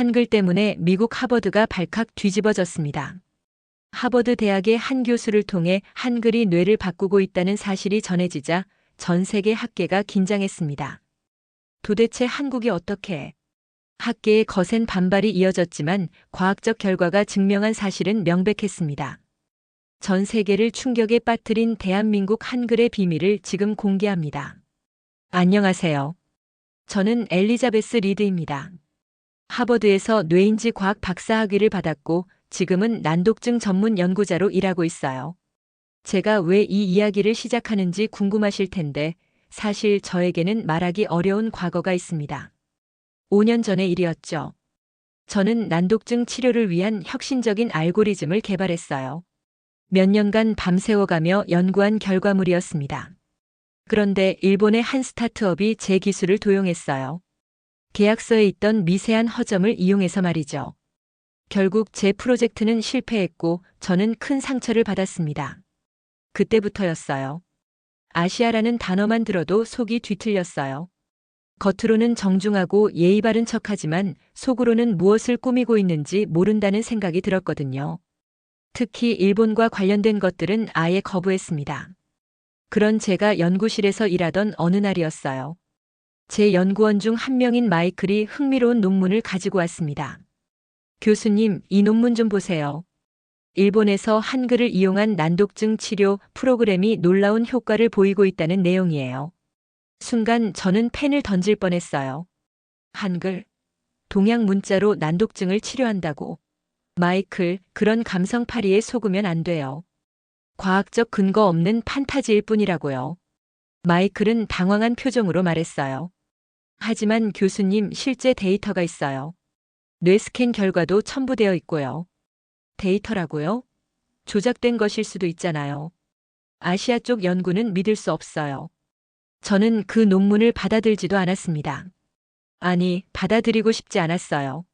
한글 때문에 미국 하버드가 발칵 뒤집어졌습니다. 하버드 대학의 한 교수를 통해 한글이 뇌를 바꾸고 있다는 사실이 전해지자 전 세계 학계가 긴장했습니다. 도대체 한국이 어떻게? 학계의 거센 반발이 이어졌지만 과학적 결과가 증명한 사실은 명백했습니다. 전 세계를 충격에 빠뜨린 대한민국 한글의 비밀을 지금 공개합니다. 안녕하세요. 저는 엘리자베스 리드입니다. 하버드에서 뇌인지 과학 박사학위를 받았고 지금은 난독증 전문 연구자로 일하고 있어요. 제가 왜 이 이야기를 시작하는지 궁금하실 텐데 사실 저에게는 말하기 어려운 과거가 있습니다. 5년 전의 일이었죠. 저는 난독증 치료를 위한 혁신적인 알고리즘을 개발했어요. 몇 년간 밤새워가며 연구한 결과물이었습니다. 그런데 일본의 한 스타트업이 제 기술을 도용했어요. 계약서에 있던 미세한 허점을 이용해서 말이죠. 결국 제 프로젝트는 실패했고 저는 큰 상처를 받았습니다. 그때부터였어요. 아시아라는 단어만 들어도 속이 뒤틀렸어요. 겉으로는 정중하고 예의 바른 척하지만 속으로는 무엇을 꾸미고 있는지 모른다는 생각이 들었거든요. 특히 일본과 관련된 것들은 아예 거부했습니다. 그런 제가 연구실에서 일하던 어느 날이었어요. 제 연구원 중 한 명인 마이클이 흥미로운 논문을 가지고 왔습니다. 교수님, 이 논문 좀 보세요. 일본에서 한글을 이용한 난독증 치료 프로그램이 놀라운 효과를 보이고 있다는 내용이에요. 순간 저는 펜을 던질 뻔했어요. 한글, 동양 문자로 난독증을 치료한다고. 마이클, 그런 감성파리에 속으면 안 돼요. 과학적 근거 없는 판타지일 뿐이라고요. 마이클은 당황한 표정으로 말했어요. 하지만 교수님, 실제 데이터가 있어요. 뇌 스캔 결과도 첨부되어 있고요. 데이터라고요? 조작된 것일 수도 있잖아요. 아시아 쪽 연구는 믿을 수 없어요. 저는 그 논문을 받아들지도 않았습니다. 아니, 받아들이고 싶지 않았어요.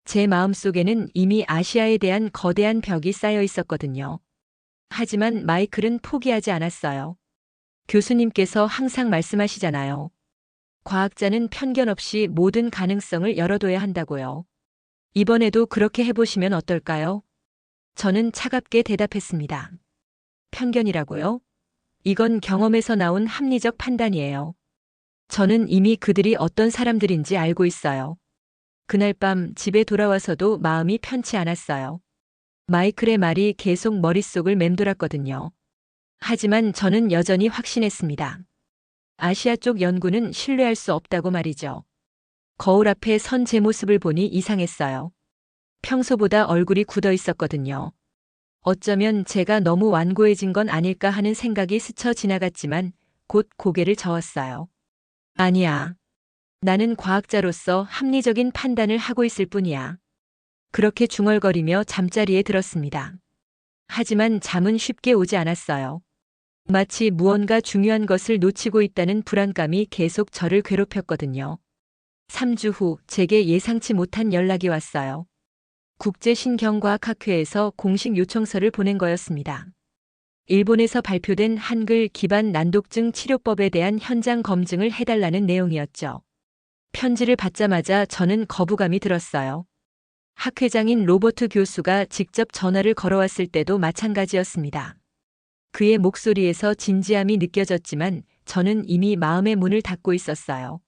제 마음속에는 이미 아시아에 대한 거대한 벽이 쌓여 있었거든요. 하지만 마이클은 포기하지 않았어요. 교수님께서 항상 말씀하시잖아요. 과학자는 편견 없이 모든 가능성을 열어둬야 한다고요. 이번에도 그렇게 해보시면 어떨까요? 저는 차갑게 대답했습니다. 편견이라고요? 이건 경험에서 나온 합리적 판단이에요. 저는 이미 그들이 어떤 사람들인지 알고 있어요. 그날 밤 집에 돌아와서도 마음이 편치 않았어요. 마이클의 말이 계속 머릿속을 맴돌았거든요. 하지만 저는 여전히 확신했습니다. 아시아 쪽 연구는 신뢰할 수 없다고 말이죠. 거울 앞에 선 제 모습을 보니 이상했어요. 평소보다 얼굴이 굳어 있었거든요. 어쩌면 제가 너무 완고해진 건 아닐까 하는 생각이 스쳐 지나갔지만 곧 고개를 저었어요. 아니야. 나는 과학자로서 합리적인 판단을 하고 있을 뿐이야. 그렇게 중얼거리며 잠자리에 들었습니다. 하지만 잠은 쉽게 오지 않았어요. 마치 무언가 중요한 것을 놓치고 있다는 불안감이 계속 저를 괴롭혔거든요. 3주 후 제게 예상치 못한 연락이 왔어요. 국제신경과학학회에서 공식 요청서를 보낸 거였습니다. 일본에서 발표된 한글 기반 난독증 치료법에 대한 현장 검증을 해달라는 내용이었죠. 편지를 받자마자 저는 거부감이 들었어요. 학회장인 로버트 교수가 직접 전화를 걸어왔을 때도 마찬가지였습니다. 그의 목소리에서 진지함이 느껴졌지만 저는 이미 마음의 문을 닫고 있었어요.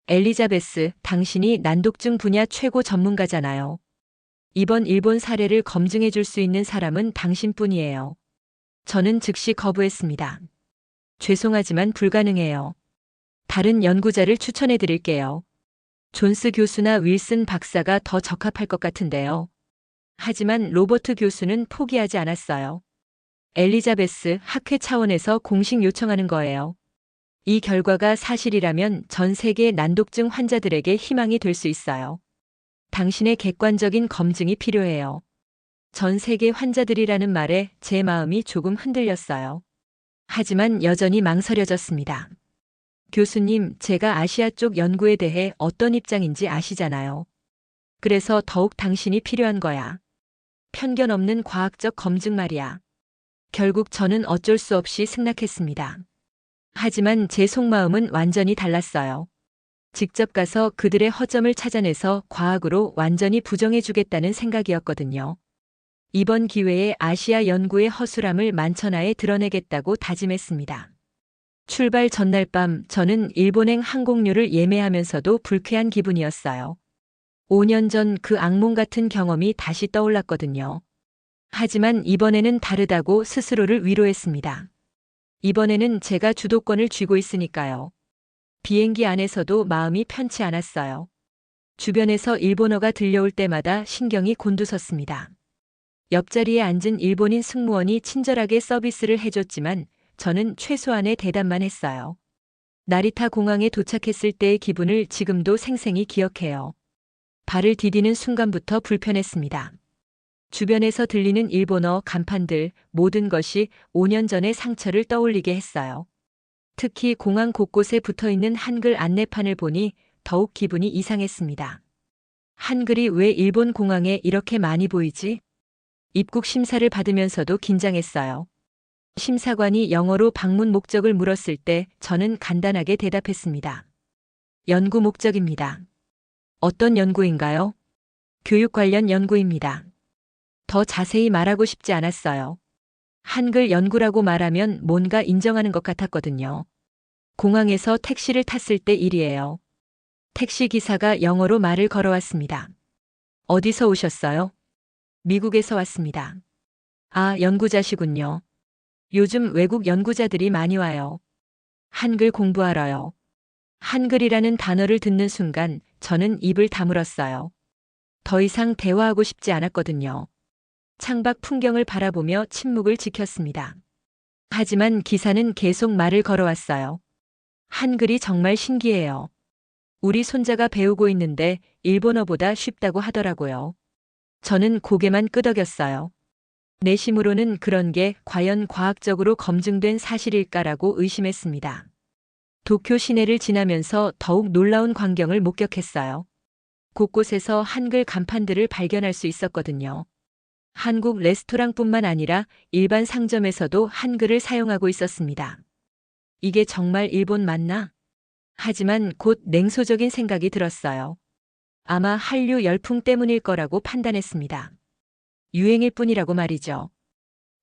엘리자베스, 당신이 난독증 분야 최고 전문가잖아요. 이번 일본 사례를 검증해 줄 수 있는 사람은 당신뿐이에요. 저는 즉시 거부했습니다. 죄송하지만 불가능해요. 다른 연구자를 추천해 드릴게요. 존스 교수나 윌슨 박사가 더 적합할 것 같은데요. 하지만 로버트 교수는 포기하지 않았어요. 엘리자베스, 학회 차원에서 공식 요청하는 거예요. 이 결과가 사실이라면 전 세계 난독증 환자들에게 희망이 될 수 있어요. 당신의 객관적인 검증이 필요해요. 전 세계 환자들이라는 말에 제 마음이 조금 흔들렸어요. 하지만 여전히 망설여졌습니다. 교수님, 제가 아시아 쪽 연구에 대해 어떤 입장인지 아시잖아요. 그래서 더욱 당신이 필요한 거야. 편견 없는 과학적 검증 말이야. 결국 저는 어쩔 수 없이 승낙했습니다. 하지만 제 속마음은 완전히 달랐어요. 직접 가서 그들의 허점을 찾아내서 과학으로 완전히 부정해주겠다는 생각이었거든요. 이번 기회에 아시아 연구의 허술함을 만천하에 드러내겠다고 다짐했습니다. 출발 전날 밤 저는 일본행 항공료를 예매하면서도 불쾌한 기분이었어요. 5년 전 그 악몽 같은 경험이 다시 떠올랐거든요. 하지만 이번에는 다르다고 스스로를 위로했습니다. 이번에는 제가 주도권을 쥐고 있으니까요. 비행기 안에서도 마음이 편치 않았어요. 주변에서 일본어가 들려올 때마다 신경이 곤두섰습니다. 옆자리에 앉은 일본인 승무원이 친절하게 서비스를 해줬지만 저는 최소한의 대답만 했어요. 나리타 공항에 도착했을 때의 기분을 지금도 생생히 기억해요. 발을 디디는 순간부터 불편했습니다. 주변에서 들리는 일본어 간판들, 모든 것이 5년 전의 상처를 떠올리게 했어요. 특히 공항 곳곳에 붙어있는 한글 안내판을 보니 더욱 기분이 이상했습니다. 한글이 왜 일본 공항에 이렇게 많이 보이지? 입국 심사를 받으면서도 긴장했어요. 심사관이 영어로 방문 목적을 물었을 때 저는 간단하게 대답했습니다. 연구 목적입니다. 어떤 연구인가요? 교육 관련 연구입니다. 더 자세히 말하고 싶지 않았어요. 한글 연구라고 말하면 뭔가 인정하는 것 같았거든요. 공항에서 택시를 탔을 때 일이에요. 택시 기사가 영어로 말을 걸어왔습니다. 어디서 오셨어요? 미국에서 왔습니다. 아, 연구자시군요. 요즘 외국 연구자들이 많이 와요. 한글 공부하러요. 한글이라는 단어를 듣는 순간 저는 입을 다물었어요. 더 이상 대화하고 싶지 않았거든요. 창밖 풍경을 바라보며 침묵을 지켰습니다. 하지만 기사는 계속 말을 걸어왔어요. 한글이 정말 신기해요. 우리 손자가 배우고 있는데 일본어보다 쉽다고 하더라고요. 저는 고개만 끄덕였어요. 내심으로는 그런 게 과연 과학적으로 검증된 사실일까라고 의심했습니다. 도쿄 시내를 지나면서 더욱 놀라운 광경을 목격했어요. 곳곳에서 한글 간판들을 발견할 수 있었거든요. 한국 레스토랑뿐만 아니라 일반 상점에서도 한글을 사용하고 있었습니다. 이게 정말 일본 맞나? 하지만 곧 냉소적인 생각이 들었어요. 아마 한류 열풍 때문일 거라고 판단했습니다. 유행일 뿐이라고 말이죠.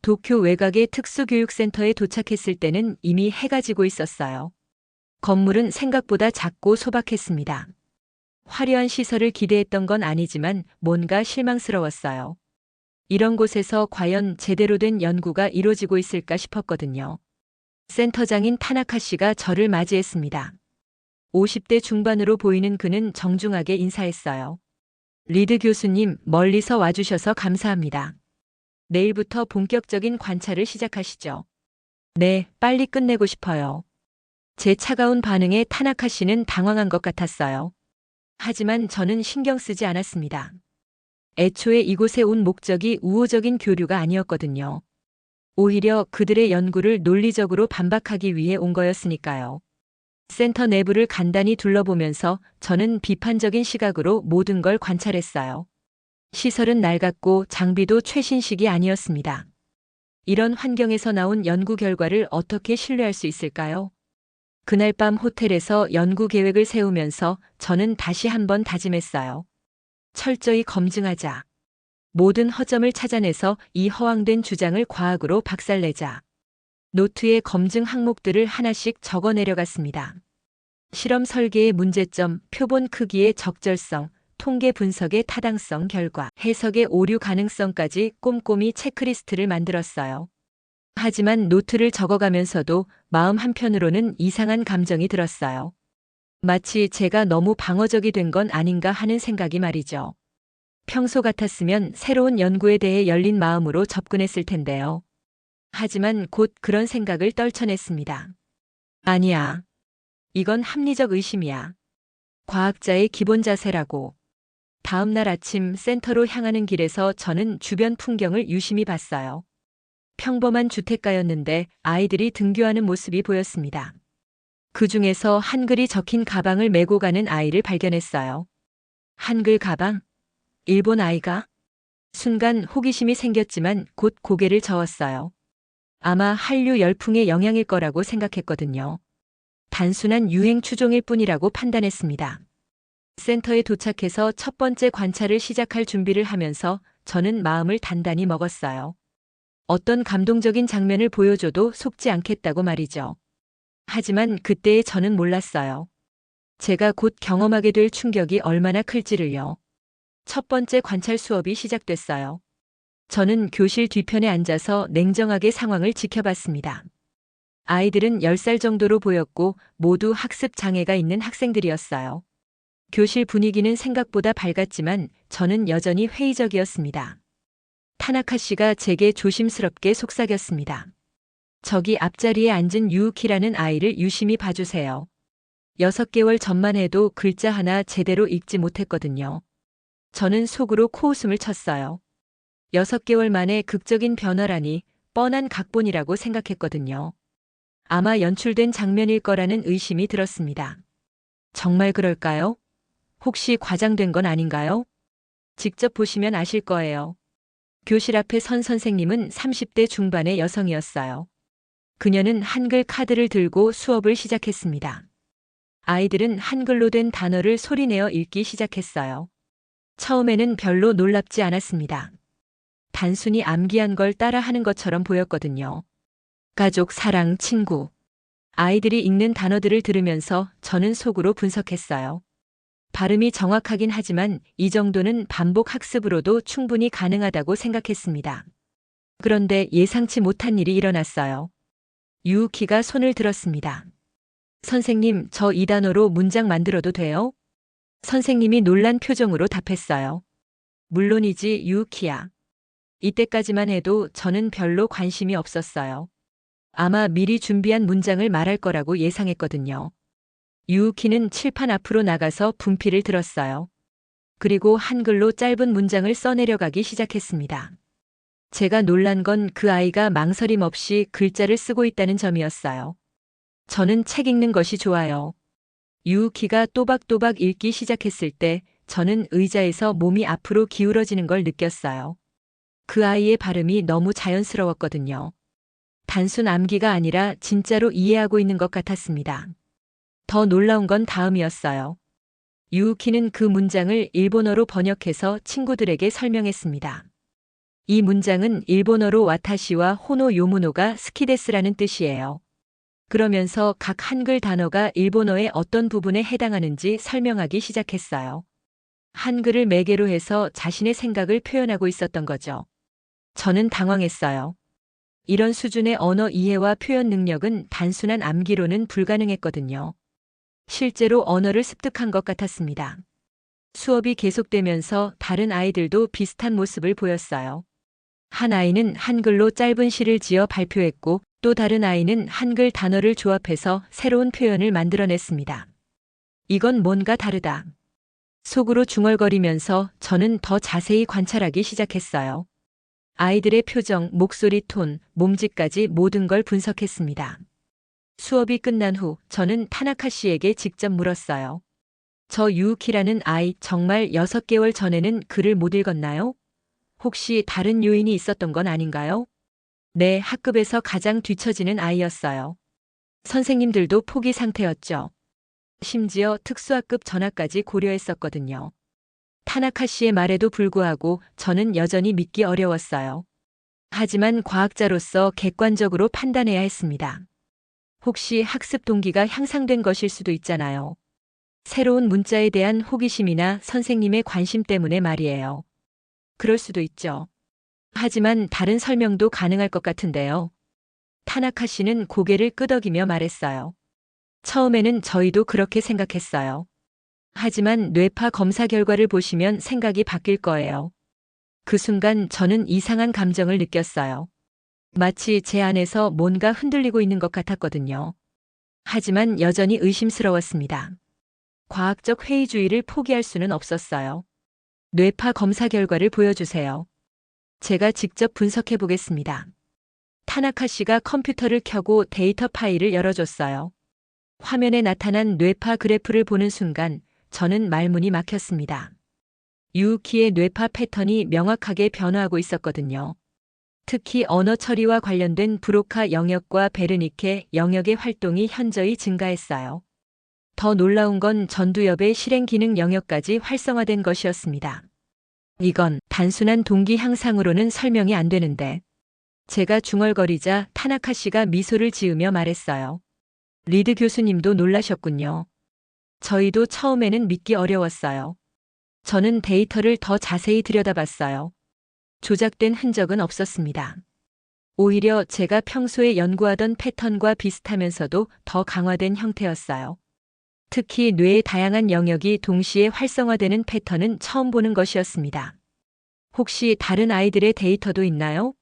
도쿄 외곽의 특수교육센터에 도착했을 때는 이미 해가 지고 있었어요. 건물은 생각보다 작고 소박했습니다. 화려한 시설을 기대했던 건 아니지만 뭔가 실망스러웠어요. 이런 곳에서 과연 제대로 된 연구가 이루어지고 있을까 싶었거든요. 센터장인 타나카 씨가 저를 맞이했습니다. 50대 중반으로 보이는 그는 정중하게 인사했어요. 리드 교수님, 멀리서 와주셔서 감사합니다. 내일부터 본격적인 관찰을 시작하시죠. 네, 빨리 끝내고 싶어요. 제 차가운 반응에 타나카 씨는 당황한 것 같았어요. 하지만 저는 신경 쓰지 않았습니다. 애초에 이곳에 온 목적이 우호적인 교류가 아니었거든요. 오히려 그들의 연구를 논리적으로 반박하기 위해 온 거였으니까요. 센터 내부를 간단히 둘러보면서 저는 비판적인 시각으로 모든 걸 관찰했어요. 시설은 낡았고 장비도 최신식이 아니었습니다. 이런 환경에서 나온 연구 결과를 어떻게 신뢰할 수 있을까요? 그날 밤 호텔에서 연구 계획을 세우면서 저는 다시 한번 다짐했어요. 철저히 검증하자. 모든 허점을 찾아내서 이 허황된 주장을 과학으로 박살내자. 노트에 검증 항목들을 하나씩 적어 내려갔습니다. 실험 설계의 문제점, 표본 크기의 적절성, 통계 분석의 타당성 결과, 해석의 오류 가능성까지 꼼꼼히 체크리스트를 만들었어요. 하지만 노트를 적어가면서도 마음 한편으로는 이상한 감정이 들었어요. 마치 제가 너무 방어적이 된 건 아닌가 하는 생각이 말이죠. 평소 같았으면 새로운 연구에 대해 열린 마음으로 접근했을 텐데요. 하지만 곧 그런 생각을 떨쳐냈습니다. 아니야. 이건 합리적 의심이야. 과학자의 기본 자세라고. 다음 날 아침 센터로 향하는 길에서 저는 주변 풍경을 유심히 봤어요. 평범한 주택가였는데 아이들이 등교하는 모습이 보였습니다. 그 중에서 한글이 적힌 가방을 메고 가는 아이를 발견했어요. 한글 가방? 일본 아이가? 순간 호기심이 생겼지만 곧 고개를 저었어요. 아마 한류 열풍의 영향일 거라고 생각했거든요. 단순한 유행 추종일 뿐이라고 판단했습니다. 센터에 도착해서 첫 번째 관찰을 시작할 준비를 하면서 저는 마음을 단단히 먹었어요. 어떤 감동적인 장면을 보여줘도 속지 않겠다고 말이죠. 하지만 그때의 저는 몰랐어요. 제가 곧 경험하게 될 충격이 얼마나 클지를요. 첫 번째 관찰 수업이 시작됐어요. 저는 교실 뒤편에 앉아서 냉정하게 상황을 지켜봤습니다. 아이들은 10살 정도로 보였고 모두 학습 장애가 있는 학생들이었어요. 교실 분위기는 생각보다 밝았지만 저는 여전히 회의적이었습니다. 타나카 씨가 제게 조심스럽게 속삭였습니다. 저기 앞자리에 앉은 유우키라는 아이를 유심히 봐주세요. 6개월 전만 해도 글자 하나 제대로 읽지 못했거든요. 저는 속으로 코웃음을 쳤어요. 6개월 만에 극적인 변화라니 뻔한 각본이라고 생각했거든요. 아마 연출된 장면일 거라는 의심이 들었습니다. 정말 그럴까요? 혹시 과장된 건 아닌가요? 직접 보시면 아실 거예요. 교실 앞에 선 선생님은 30대 중반의 여성이었어요. 그녀는 한글 카드를 들고 수업을 시작했습니다. 아이들은 한글로 된 단어를 소리내어 읽기 시작했어요. 처음에는 별로 놀랍지 않았습니다. 단순히 암기한 걸 따라하는 것처럼 보였거든요. 가족, 사랑, 친구. 아이들이 읽는 단어들을 들으면서 저는 속으로 분석했어요. 발음이 정확하긴 하지만 이 정도는 반복 학습으로도 충분히 가능하다고 생각했습니다. 그런데 예상치 못한 일이 일어났어요. 유우키가 손을 들었습니다. 선생님, 저 이 단어로 문장 만들어도 돼요? 선생님이 놀란 표정으로 답했어요. 물론이지, 유우키야. 이때까지만 해도 저는 별로 관심이 없었어요. 아마 미리 준비한 문장을 말할 거라고 예상했거든요. 유우키는 칠판 앞으로 나가서 분필을 들었어요. 그리고 한글로 짧은 문장을 써내려가기 시작했습니다. 제가 놀란 건 그 아이가 망설임 없이 글자를 쓰고 있다는 점이었어요. 저는 책 읽는 것이 좋아요. 유우키가 또박또박 읽기 시작했을 때 저는 의자에서 몸이 앞으로 기울어지는 걸 느꼈어요. 그 아이의 발음이 너무 자연스러웠거든요. 단순 암기가 아니라 진짜로 이해하고 있는 것 같았습니다. 더 놀라운 건 다음이었어요. 유우키는 그 문장을 일본어로 번역해서 친구들에게 설명했습니다. 이 문장은 일본어로 와타시와 호노 요무노가 스키데스라는 뜻이에요. 그러면서 각 한글 단어가 일본어의 어떤 부분에 해당하는지 설명하기 시작했어요. 한글을 매개로 해서 자신의 생각을 표현하고 있었던 거죠. 저는 당황했어요. 이런 수준의 언어 이해와 표현 능력은 단순한 암기로는 불가능했거든요. 실제로 언어를 습득한 것 같았습니다. 수업이 계속되면서 다른 아이들도 비슷한 모습을 보였어요. 한 아이는 한글로 짧은 시를 지어 발표했고 또 다른 아이는 한글 단어를 조합해서 새로운 표현을 만들어냈습니다. 이건 뭔가 다르다. 속으로 중얼거리면서 저는 더 자세히 관찰하기 시작했어요. 아이들의 표정, 목소리 톤, 몸짓까지 모든 걸 분석했습니다. 수업이 끝난 후 저는 타나카 씨에게 직접 물었어요. 저 유우키라는 아이 정말 6개월 전에는 글을 못 읽었나요? 혹시 다른 요인이 있었던 건 아닌가요? 네, 학급에서 가장 뒤처지는 아이였어요. 선생님들도 포기 상태였죠. 심지어 특수학급 전학까지 고려했었거든요. 타나카 씨의 말에도 불구하고 저는 여전히 믿기 어려웠어요. 하지만 과학자로서 객관적으로 판단해야 했습니다. 혹시 학습 동기가 향상된 것일 수도 있잖아요. 새로운 문자에 대한 호기심이나 선생님의 관심 때문에 말이에요. 그럴 수도 있죠. 하지만 다른 설명도 가능할 것 같은데요. 타나카 씨는 고개를 끄덕이며 말했어요. 처음에는 저희도 그렇게 생각했어요. 하지만 뇌파 검사 결과를 보시면 생각이 바뀔 거예요. 그 순간 저는 이상한 감정을 느꼈어요. 마치 제 안에서 뭔가 흔들리고 있는 것 같았거든요. 하지만 여전히 의심스러웠습니다. 과학적 회의주의를 포기할 수는 없었어요. 뇌파 검사 결과를 보여주세요. 제가 직접 분석해 보겠습니다. 타나카 씨가 컴퓨터를 켜고 데이터 파일을 열어줬어요. 화면에 나타난 뇌파 그래프를 보는 순간 저는 말문이 막혔습니다. 유우키의 뇌파 패턴이 명확하게 변화하고 있었거든요. 특히 언어 처리와 관련된 브로카 영역과 베르니케 영역의 활동이 현저히 증가했어요. 더 놀라운 건 전두엽의 실행 기능 영역까지 활성화된 것이었습니다. 이건 단순한 동기 향상으로는 설명이 안 되는데. 제가 중얼거리자 타나카 씨가 미소를 지으며 말했어요. 리드 교수님도 놀라셨군요. 저희도 처음에는 믿기 어려웠어요. 저는 데이터를 더 자세히 들여다봤어요. 조작된 흔적은 없었습니다. 오히려 제가 평소에 연구하던 패턴과 비슷하면서도 더 강화된 형태였어요. 특히 뇌의 다양한 영역이 동시에 활성화되는 패턴은 처음 보는 것이었습니다. 혹시 다른 아이들의 데이터도 있나요?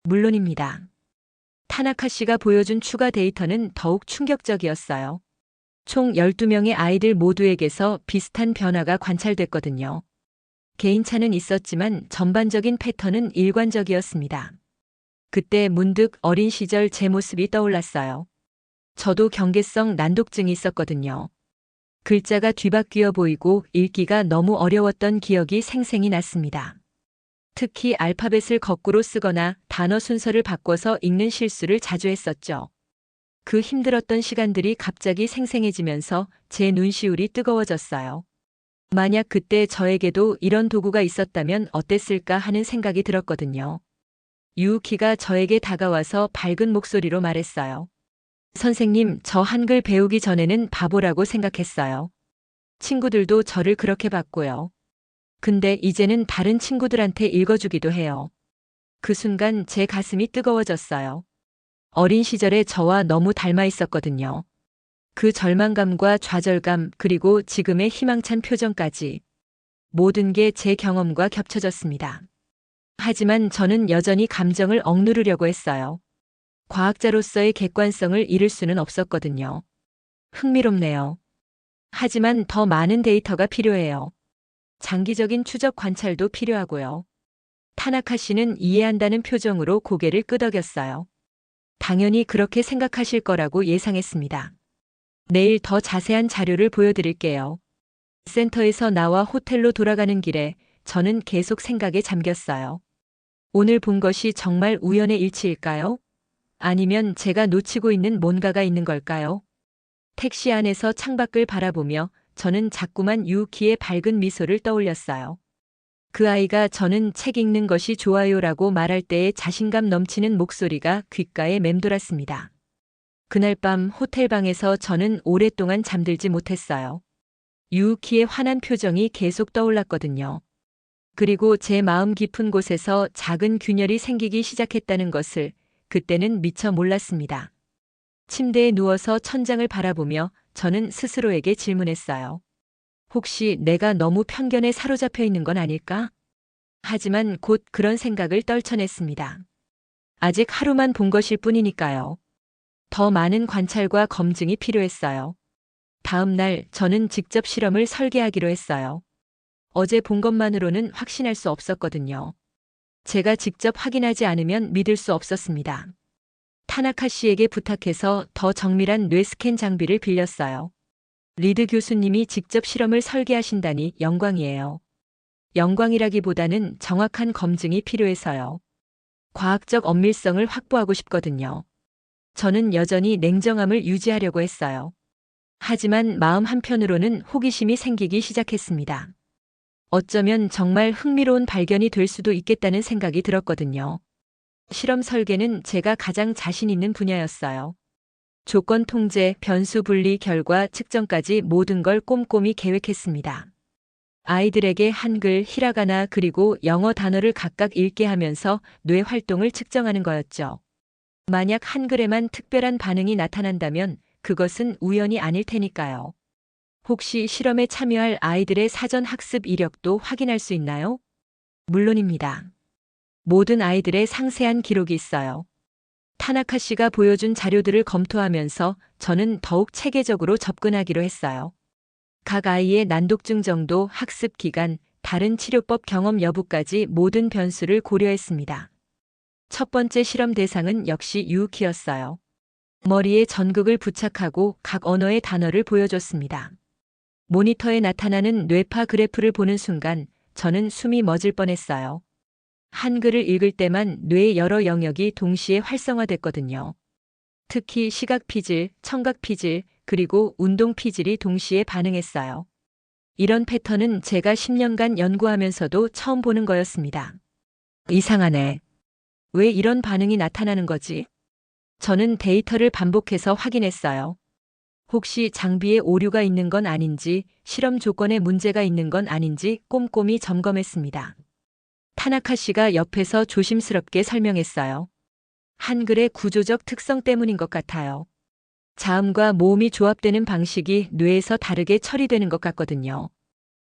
물론입니다. 타나카 씨가 보여준 추가 데이터는 더욱 충격적이었어요. 총 12명의 아이들 모두에게서 비슷한 변화가 관찰됐거든요. 개인차는 있었지만 전반적인 패턴은 일관적이었습니다. 그때 문득 어린 시절 제 모습이 떠올랐어요. 저도 경계성 난독증이 있었거든요. 글자가 뒤바뀌어 보이고 읽기가 너무 어려웠던 기억이 생생히 났습니다. 특히 알파벳을 거꾸로 쓰거나 단어 순서를 바꿔서 읽는 실수를 자주 했었죠. 그 힘들었던 시간들이 갑자기 생생해지면서 제 눈시울이 뜨거워졌어요. 만약 그때 저에게도 이런 도구가 있었다면 어땠을까 하는 생각이 들었거든요. 유우키가 저에게 다가와서 밝은 목소리로 말했어요. 선생님, 저 한글 배우기 전에는 바보라고 생각했어요. 친구들도 저를 그렇게 봤고요. 근데 이제는 다른 친구들한테 읽어주기도 해요. 그 순간 제 가슴이 뜨거워졌어요. 어린 시절에 저와 너무 닮아 있었거든요. 그 절망감과 좌절감 그리고 지금의 희망찬 표정까지 모든 게 제 경험과 겹쳐졌습니다. 하지만 저는 여전히 감정을 억누르려고 했어요. 과학자로서의 객관성을 잃을 수는 없었거든요. 흥미롭네요. 하지만 더 많은 데이터가 필요해요. 장기적인 추적 관찰도 필요하고요. 타나카 씨는 이해한다는 표정으로 고개를 끄덕였어요. 당연히 그렇게 생각하실 거라고 예상했습니다. 내일 더 자세한 자료를 보여드릴게요. 센터에서 나와 호텔로 돌아가는 길에 저는 계속 생각에 잠겼어요. 오늘 본 것이 정말 우연의 일치일까요? 아니면 제가 놓치고 있는 뭔가가 있는 걸까요? 택시 안에서 창밖을 바라보며 저는 자꾸만 유우키의 밝은 미소를 떠올렸어요. 그 아이가 저는 책 읽는 것이 좋아요라고 말할 때의 자신감 넘치는 목소리가 귓가에 맴돌았습니다. 그날 밤 호텔방에서 저는 오랫동안 잠들지 못했어요. 유우키의 환한 표정이 계속 떠올랐거든요. 그리고 제 마음 깊은 곳에서 작은 균열이 생기기 시작했다는 것을 그때는 미처 몰랐습니다. 침대에 누워서 천장을 바라보며 저는 스스로에게 질문했어요. 혹시 내가 너무 편견에 사로잡혀 있는 건 아닐까? 하지만 곧 그런 생각을 떨쳐냈습니다. 아직 하루만 본 것일 뿐이니까요. 더 많은 관찰과 검증이 필요했어요. 다음 날 저는 직접 실험을 설계하기로 했어요. 어제 본 것만으로는 확신할 수 없었거든요. 제가 직접 확인하지 않으면 믿을 수 없었습니다. 타나카 씨에게 부탁해서 더 정밀한 뇌 스캔 장비를 빌렸어요. 리드 교수님이 직접 실험을 설계하신다니 영광이에요. 영광이라기보다는 정확한 검증이 필요해서요. 과학적 엄밀성을 확보하고 싶거든요. 저는 여전히 냉정함을 유지하려고 했어요. 하지만 마음 한편으로는 호기심이 생기기 시작했습니다. 어쩌면 정말 흥미로운 발견이 될 수도 있겠다는 생각이 들었거든요. 실험 설계는 제가 가장 자신 있는 분야였어요. 조건 통제, 변수 분리, 결과 측정까지 모든 걸 꼼꼼히 계획했습니다. 아이들에게 한글, 히라가나 그리고 영어 단어를 각각 읽게 하면서 뇌 활동을 측정하는 거였죠. 만약 한글에만 특별한 반응이 나타난다면 그것은 우연이 아닐 테니까요. 혹시 실험에 참여할 아이들의 사전 학습 이력도 확인할 수 있나요? 물론입니다. 모든 아이들의 상세한 기록이 있어요. 타나카 씨가 보여준 자료들을 검토하면서 저는 더욱 체계적으로 접근하기로 했어요. 각 아이의 난독증 정도, 학습 기간, 다른 치료법 경험 여부까지 모든 변수를 고려했습니다. 첫 번째 실험 대상은 역시 유우키였어요. 머리에 전극을 부착하고 각 언어의 단어를 보여줬습니다. 모니터에 나타나는 뇌파 그래프를 보는 순간 저는 숨이 멎을 뻔했어요. 한글을 읽을 때만 뇌의 여러 영역이 동시에 활성화됐거든요. 특히 시각 피질, 청각 피질, 그리고 운동 피질이 동시에 반응했어요. 이런 패턴은 제가 10년간 연구하면서도 처음 보는 거였습니다. 이상하네. 왜 이런 반응이 나타나는 거지? 저는 데이터를 반복해서 확인했어요. 혹시 장비에 오류가 있는 건 아닌지, 실험 조건에 문제가 있는 건 아닌지 꼼꼼히 점검했습니다. 타나카 씨가 옆에서 조심스럽게 설명했어요. 한글의 구조적 특성 때문인 것 같아요. 자음과 모음이 조합되는 방식이 뇌에서 다르게 처리되는 것 같거든요.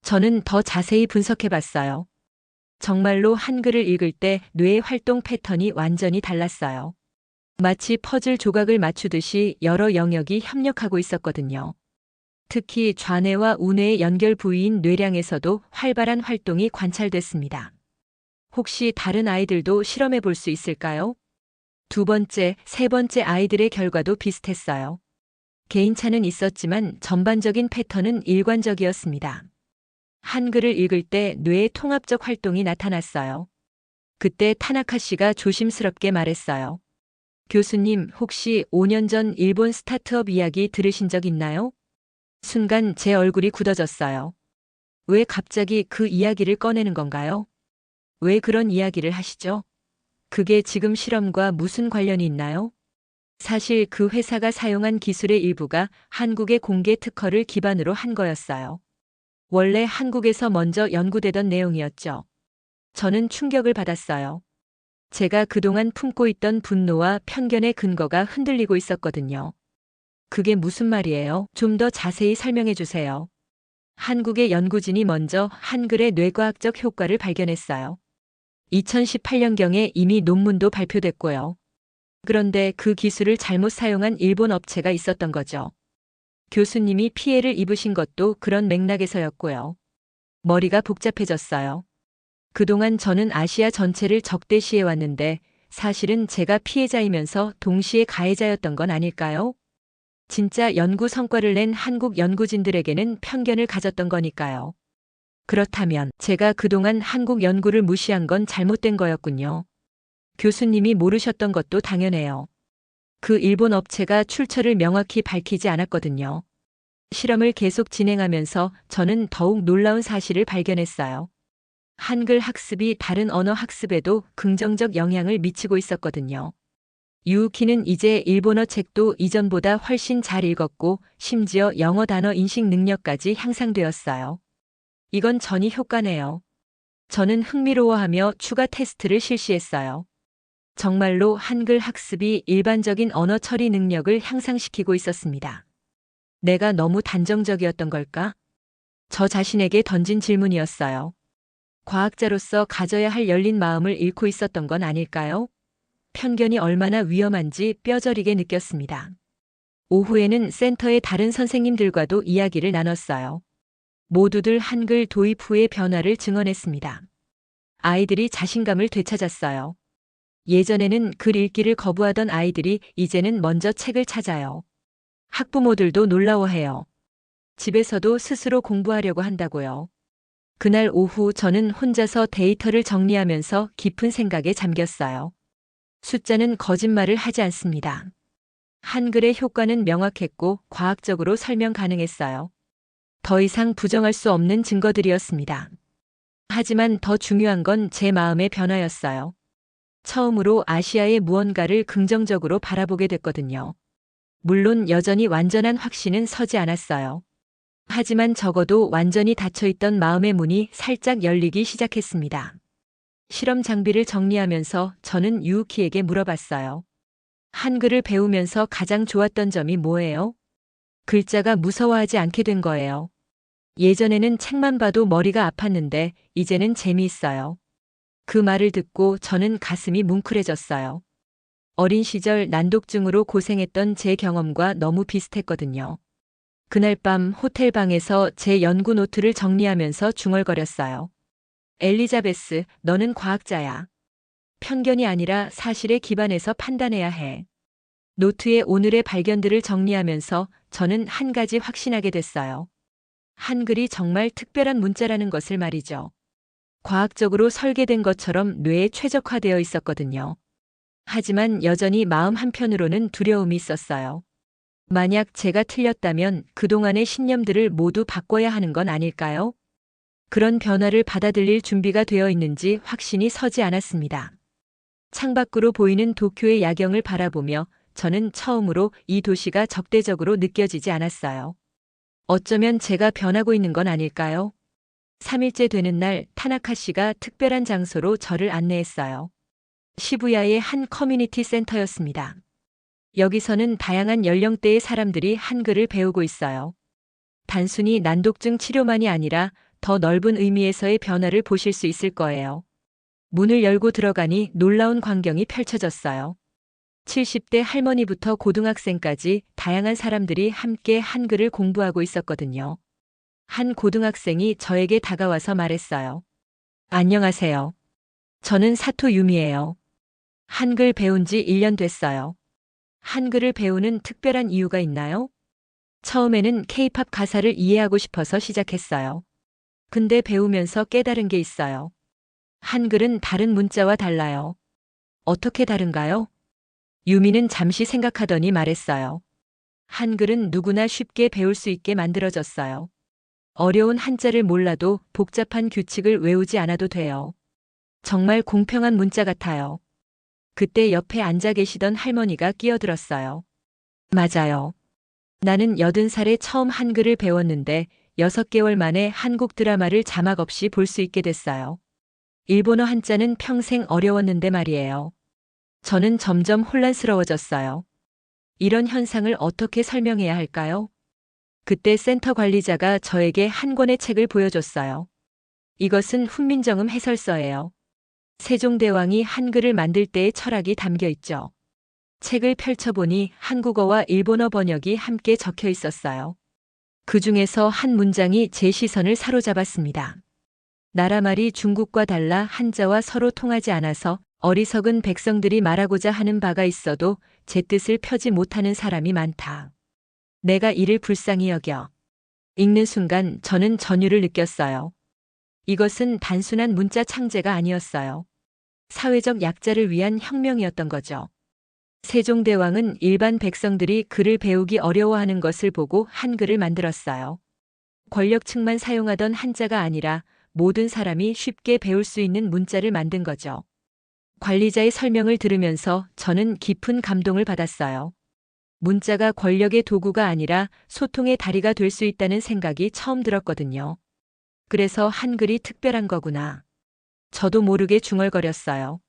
저는 더 자세히 분석해 봤어요. 정말로 한글을 읽을 때 뇌의 활동 패턴이 완전히 달랐어요. 마치 퍼즐 조각을 맞추듯이 여러 영역이 협력하고 있었거든요. 특히 좌뇌와 우뇌의 연결 부위인 뇌량에서도 활발한 활동이 관찰됐습니다. 혹시 다른 아이들도 실험해 볼 수 있을까요? 두 번째, 세 번째 아이들의 결과도 비슷했어요. 개인차는 있었지만 전반적인 패턴은 일관적이었습니다. 한글을 읽을 때 뇌의 통합적 활동이 나타났어요. 그때 타나카 씨가 조심스럽게 말했어요. 교수님, 혹시 5년 전 일본 스타트업 이야기 들으신 적 있나요? 순간 제 얼굴이 굳어졌어요. 왜 갑자기 그 이야기를 꺼내는 건가요? 왜 그런 이야기를 하시죠? 그게 지금 실험과 무슨 관련이 있나요? 사실 그 회사가 사용한 기술의 일부가 한국의 공개 특허를 기반으로 한 거였어요. 원래 한국에서 먼저 연구되던 내용이었죠. 저는 충격을 받았어요. 제가 그동안 품고 있던 분노와 편견의 근거가 흔들리고 있었거든요. 그게 무슨 말이에요? 좀 더 자세히 설명해 주세요. 한국의 연구진이 먼저 한글의 뇌과학적 효과를 발견했어요. 2018년경에 이미 논문도 발표됐고요. 그런데 그 기술을 잘못 사용한 일본 업체가 있었던 거죠. 교수님이 피해를 입으신 것도 그런 맥락에서였고요. 머리가 복잡해졌어요. 그동안 저는 아시아 전체를 적대시해 왔는데 사실은 제가 피해자이면서 동시에 가해자였던 건 아닐까요? 진짜 연구 성과를 낸 한국 연구진들에게는 편견을 가졌던 거니까요. 그렇다면 제가 그동안 한국 연구를 무시한 건 잘못된 거였군요. 교수님이 모르셨던 것도 당연해요. 그 일본 업체가 출처를 명확히 밝히지 않았거든요. 실험을 계속 진행하면서 저는 더욱 놀라운 사실을 발견했어요. 한글 학습이 다른 언어 학습에도 긍정적 영향을 미치고 있었거든요. 유우키는 이제 일본어 책도 이전보다 훨씬 잘 읽었고 심지어 영어 단어 인식 능력까지 향상되었어요. 이건 전이 효과네요. 저는 흥미로워하며 추가 테스트를 실시했어요. 정말로 한글 학습이 일반적인 언어 처리 능력을 향상시키고 있었습니다. 내가 너무 단정적이었던 걸까? 저 자신에게 던진 질문이었어요. 과학자로서 가져야 할 열린 마음을 잃고 있었던 건 아닐까요? 편견이 얼마나 위험한지 뼈저리게 느꼈습니다. 오후에는 센터의 다른 선생님들과도 이야기를 나눴어요. 모두들 한글 도입 후의 변화를 증언했습니다. 아이들이 자신감을 되찾았어요. 예전에는 글 읽기를 거부하던 아이들이 이제는 먼저 책을 찾아요. 학부모들도 놀라워해요. 집에서도 스스로 공부하려고 한다고요. 그날 오후 저는 혼자서 데이터를 정리하면서 깊은 생각에 잠겼어요. 숫자는 거짓말을 하지 않습니다. 한글의 효과는 명확했고 과학적으로 설명 가능했어요. 더 이상 부정할 수 없는 증거들이었습니다. 하지만 더 중요한 건 제 마음의 변화였어요. 처음으로 아시아의 무언가를 긍정적으로 바라보게 됐거든요. 물론 여전히 완전한 확신은 서지 않았어요. 하지만 적어도 완전히 닫혀있던 마음의 문이 살짝 열리기 시작했습니다. 실험 장비를 정리하면서 저는 유우키에게 물어봤어요. 한글을 배우면서 가장 좋았던 점이 뭐예요? 글자가 무서워하지 않게 된 거예요. 예전에는 책만 봐도 머리가 아팠는데 이제는 재미있어요. 그 말을 듣고 저는 가슴이 뭉클해졌어요. 어린 시절 난독증으로 고생했던 제 경험과 너무 비슷했거든요. 그날 밤 호텔 방에서 제 연구 노트를 정리하면서 중얼거렸어요. 엘리자베스, 너는 과학자야. 편견이 아니라 사실에 기반해서 판단해야 해. 노트에 오늘의 발견들을 정리하면서 저는 한 가지 확신하게 됐어요. 한글이 정말 특별한 문자라는 것을 말이죠. 과학적으로 설계된 것처럼 뇌에 최적화되어 있었거든요. 하지만 여전히 마음 한편으로는 두려움이 있었어요. 만약 제가 틀렸다면 그동안의 신념들을 모두 바꿔야 하는 건 아닐까요? 그런 변화를 받아들일 준비가 되어 있는지 확신이 서지 않았습니다. 창밖으로 보이는 도쿄의 야경을 바라보며 저는 처음으로 이 도시가 적대적으로 느껴지지 않았어요. 어쩌면 제가 변하고 있는 건 아닐까요? 3일째 되는 날 타나카 씨가 특별한 장소로 저를 안내했어요. 시부야의 한 커뮤니티 센터였습니다. 여기서는 다양한 연령대의 사람들이 한글을 배우고 있어요. 단순히 난독증 치료만이 아니라 더 넓은 의미에서의 변화를 보실 수 있을 거예요. 문을 열고 들어가니 놀라운 광경이 펼쳐졌어요. 70대 할머니부터 고등학생까지 다양한 사람들이 함께 한글을 공부하고 있었거든요. 한 고등학생이 저에게 다가와서 말했어요. 안녕하세요. 저는 사토 유미예요. 한글 배운 지 1년 됐어요. 한글을 배우는 특별한 이유가 있나요? 처음에는 케이팝 가사를 이해하고 싶어서 시작했어요. 근데 배우면서 깨달은 게 있어요. 한글은 다른 문자와 달라요. 어떻게 다른가요? 유미는 잠시 생각하더니 말했어요. 한글은 누구나 쉽게 배울 수 있게 만들어졌어요. 어려운 한자를 몰라도 복잡한 규칙을 외우지 않아도 돼요. 정말 공평한 문자 같아요. 그때 옆에 앉아 계시던 할머니가 끼어들었어요. 맞아요. 나는 80살에 처음 한글을 배웠는데 6개월 만에 한국 드라마를 자막 없이 볼 수 있게 됐어요. 일본어 한자는 평생 어려웠는데 말이에요. 저는 점점 혼란스러워졌어요. 이런 현상을 어떻게 설명해야 할까요? 그때 센터 관리자가 저에게 한 권의 책을 보여줬어요. 이것은 훈민정음 해설서예요. 세종대왕이 한글을 만들 때의 철학이 담겨 있죠. 책을 펼쳐보니 한국어와 일본어 번역이 함께 적혀 있었어요. 그 중에서 한 문장이 제 시선을 사로잡았습니다. 나라 말이 중국과 달라 한자와 서로 통하지 않아서 어리석은 백성들이 말하고자 하는 바가 있어도 제 뜻을 펴지 못하는 사람이 많다. 내가 이를 불쌍히 여겨. 읽는 순간 저는 전율을 느꼈어요. 이것은 단순한 문자 창제가 아니었어요. 사회적 약자를 위한 혁명이었던 거죠. 세종대왕은 일반 백성들이 글을 배우기 어려워하는 것을 보고 한글을 만들었어요. 권력층만 사용하던 한자가 아니라 모든 사람이 쉽게 배울 수 있는 문자를 만든 거죠. 관리자의 설명을 들으면서 저는 깊은 감동을 받았어요. 문자가 권력의 도구가 아니라 소통의 다리가 될 수 있다는 생각이 처음 들었거든요. 그래서 한글이 특별한 거구나. 저도 모르게 중얼거렸어요.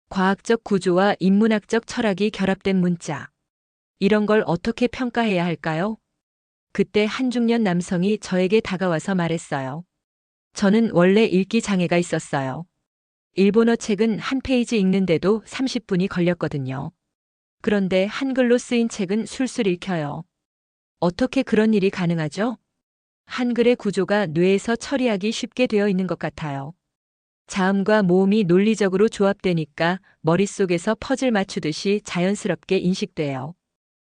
과학적 구조와 인문학적 철학이 결합된 문자. 이런 걸 어떻게 평가해야 할까요? 그때 한 중년 남성이 저에게 다가와서 말했어요. 저는 원래 읽기 장애가 있었어요. 일본어 책은 한 페이지 읽는데도 30분이 걸렸거든요. 그런데 한글로 쓰인 책은 술술 읽혀요. 어떻게 그런 일이 가능하죠? 한글의 구조가 뇌에서 처리하기 쉽게 되어 있는 것 같아요. 자음과 모음이 논리적으로 조합되니까 머릿속에서 퍼즐 맞추듯이 자연스럽게 인식돼요.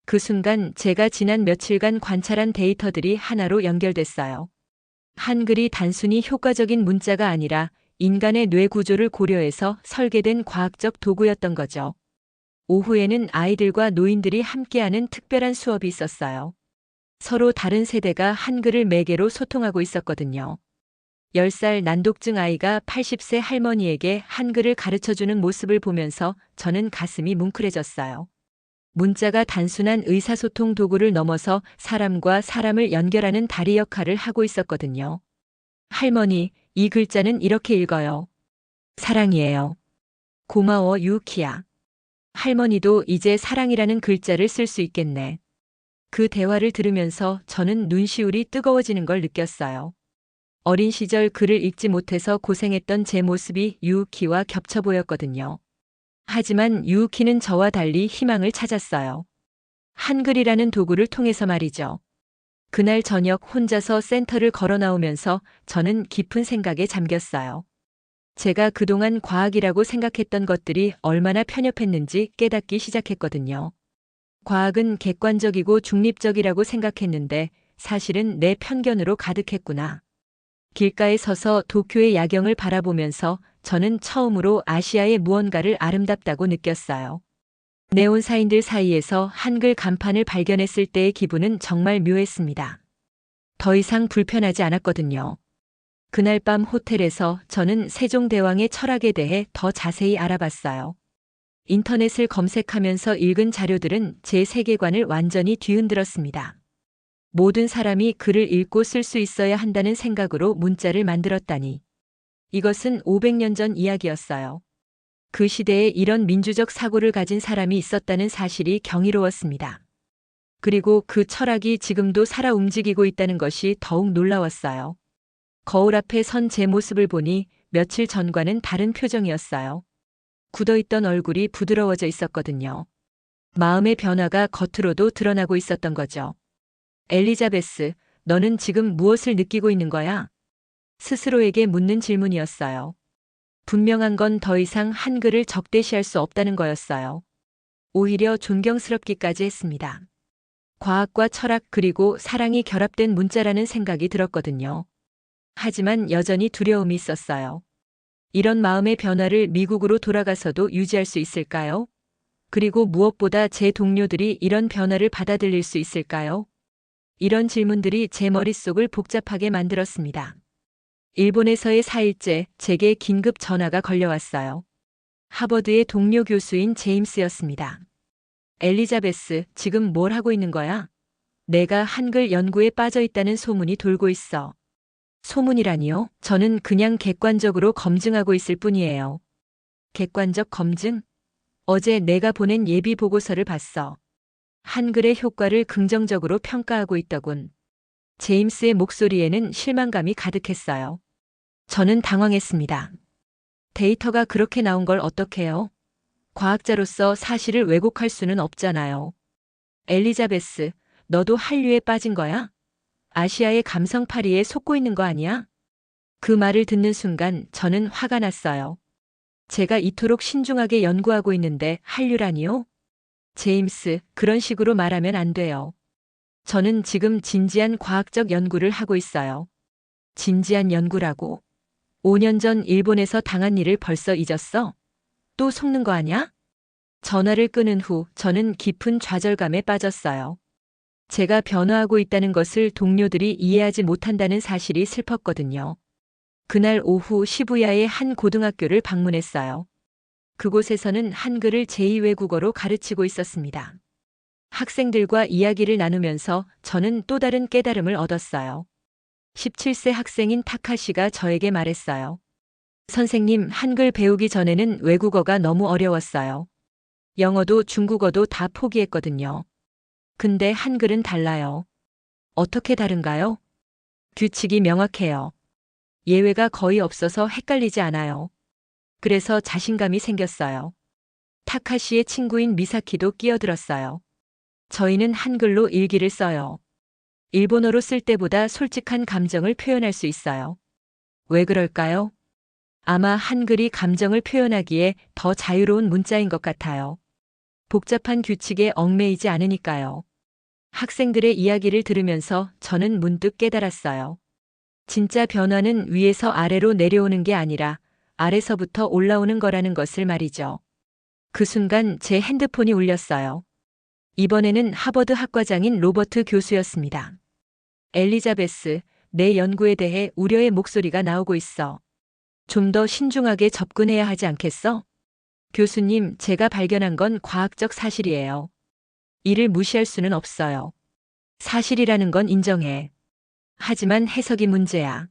그 순간 제가 지난 며칠간 관찰한 데이터들이 하나로 연결됐어요. 한글이 단순히 효과적인 문자가 아니라 인간의 뇌 구조를 고려해서 설계된 과학적 도구였던 거죠. 오후에는 아이들과 노인들이 함께하는 특별한 수업이 있었어요. 서로 다른 세대가 한글을 매개로 소통하고 있었거든요. 10살 난독증 아이가 80세 할머니에게 한글을 가르쳐주는 모습을 보면서 저는 가슴이 뭉클해졌어요. 문자가 단순한 의사소통 도구를 넘어서 사람과 사람을 연결하는 다리 역할을 하고 있었거든요. 할머니, 이 글자는 이렇게 읽어요. 사랑이에요. 고마워, 유키야. 할머니도 이제 사랑이라는 글자를 쓸 수 있겠네. 그 대화를 들으면서 저는 눈시울이 뜨거워지는 걸 느꼈어요. 어린 시절 글을 읽지 못해서 고생했던 제 모습이 유우키와 겹쳐 보였거든요. 하지만 유우키는 저와 달리 희망을 찾았어요. 한글이라는 도구를 통해서 말이죠. 그날 저녁 혼자서 센터를 걸어 나오면서 저는 깊은 생각에 잠겼어요. 제가 그동안 과학이라고 생각했던 것들이 얼마나 편협했는지 깨닫기 시작했거든요. 과학은 객관적이고 중립적이라고 생각했는데 사실은 내 편견으로 가득했구나. 길가에 서서 도쿄의 야경을 바라보면서 저는 처음으로 아시아의 무언가를 아름답다고 느꼈어요. 네온 사인들 사이에서 한글 간판을 발견했을 때의 기분은 정말 묘했습니다. 더 이상 불편하지 않았거든요. 그날 밤 호텔에서 저는 세종대왕의 철학에 대해 더 자세히 알아봤어요. 인터넷을 검색하면서 읽은 자료들은 제 세계관을 완전히 뒤흔들었습니다. 모든 사람이 글을 읽고 쓸 수 있어야 한다는 생각으로 문자를 만들었다니. 이것은 500년 전 이야기였어요. 그 시대에 이런 민주적 사고를 가진 사람이 있었다는 사실이 경이로웠습니다. 그리고 그 철학이 지금도 살아 움직이고 있다는 것이 더욱 놀라웠어요. 거울 앞에 선 제 모습을 보니 며칠 전과는 다른 표정이었어요. 굳어있던 얼굴이 부드러워져 있었거든요. 마음의 변화가 겉으로도 드러나고 있었던 거죠. 엘리자베스, 너는 지금 무엇을 느끼고 있는 거야? 스스로에게 묻는 질문이었어요. 분명한 건 더 이상 한글을 적대시할 수 없다는 거였어요. 오히려 존경스럽기까지 했습니다. 과학과 철학 그리고 사랑이 결합된 문자라는 생각이 들었거든요. 하지만 여전히 두려움이 있었어요. 이런 마음의 변화를 미국으로 돌아가서도 유지할 수 있을까요? 그리고 무엇보다 제 동료들이 이런 변화를 받아들일 수 있을까요? 이런 질문들이 제 머릿속을 복잡하게 만들었습니다. 일본에서의 4일째 제게 긴급 전화가 걸려왔어요. 하버드의 동료 교수인 제임스였습니다. 엘리자베스, 지금 뭘 하고 있는 거야? 내가 한글 연구에 빠져 있다는 소문이 돌고 있어. 소문이라니요? 저는 그냥 객관적으로 검증하고 있을 뿐이에요. 객관적 검증? 어제 내가 보낸 예비 보고서를 봤어. 한글의 효과를 긍정적으로 평가하고 있더군. 제임스의 목소리에는 실망감이 가득했어요. 저는 당황했습니다. 데이터가 그렇게 나온 걸 어떡해요? 과학자로서 사실을 왜곡할 수는 없잖아요. 엘리자베스, 너도 한류에 빠진 거야? 아시아의 감성파리에 속고 있는 거 아니야? 그 말을 듣는 순간 저는 화가 났어요. 제가 이토록 신중하게 연구하고 있는데 한류라니요? 제임스, 그런 식으로 말하면 안 돼요. 저는 지금 진지한 과학적 연구를 하고 있어요. 진지한 연구라고? 5년 전 일본에서 당한 일을 벌써 잊었어? 또 속는 거 아냐? 전화를 끊은 후 저는 깊은 좌절감에 빠졌어요. 제가 변화하고 있다는 것을 동료들이 이해하지 못한다는 사실이 슬펐거든요. 그날 오후 시부야의 한 고등학교를 방문했어요. 그곳에서는 한글을 제2외국어로 가르치고 있었습니다. 학생들과 이야기를 나누면서 저는 또 다른 깨달음을 얻었어요. 17세 학생인 타카시가 저에게 말했어요. 선생님, 한글 배우기 전에는 외국어가 너무 어려웠어요. 영어도 중국어도 다 포기했거든요. 근데 한글은 달라요. 어떻게 다른가요? 규칙이 명확해요. 예외가 거의 없어서 헷갈리지 않아요. 그래서 자신감이 생겼어요. 타카시의 친구인 미사키도 끼어들었어요. 저희는 한글로 일기를 써요. 일본어로 쓸 때보다 솔직한 감정을 표현할 수 있어요. 왜 그럴까요? 아마 한글이 감정을 표현하기에 더 자유로운 문자인 것 같아요. 복잡한 규칙에 얽매이지 않으니까요. 학생들의 이야기를 들으면서 저는 문득 깨달았어요. 진짜 변화는 위에서 아래로 내려오는 게 아니라 아래서부터 올라오는 거라는 것을 말이죠. 그 순간 제 핸드폰이 울렸어요. 이번에는 하버드 학과장인 로버트 교수였습니다. 엘리자베스, 내 연구에 대해 우려의 목소리가 나오고 있어. 좀 더 신중하게 접근해야 하지 않겠어? 교수님, 제가 발견한 건 과학적 사실이에요. 이를 무시할 수는 없어요. 사실이라는 건 인정해. 하지만 해석이 문제야.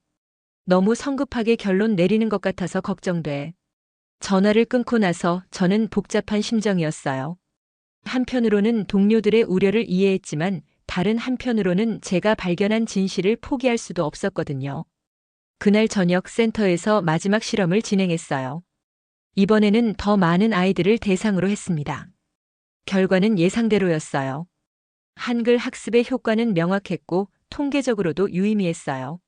너무 성급하게 결론 내리는 것 같아서 걱정돼. 전화를 끊고 나서 저는 복잡한 심정이었어요. 한편으로는 동료들의 우려를 이해했지만 다른 한편으로는 제가 발견한 진실을 포기할 수도 없었거든요. 그날 저녁 센터에서 마지막 실험을 진행했어요. 이번에는 더 많은 아이들을 대상으로 했습니다. 결과는 예상대로였어요. 한글 학습의 효과는 명확했고 통계적으로도 유의미했어요.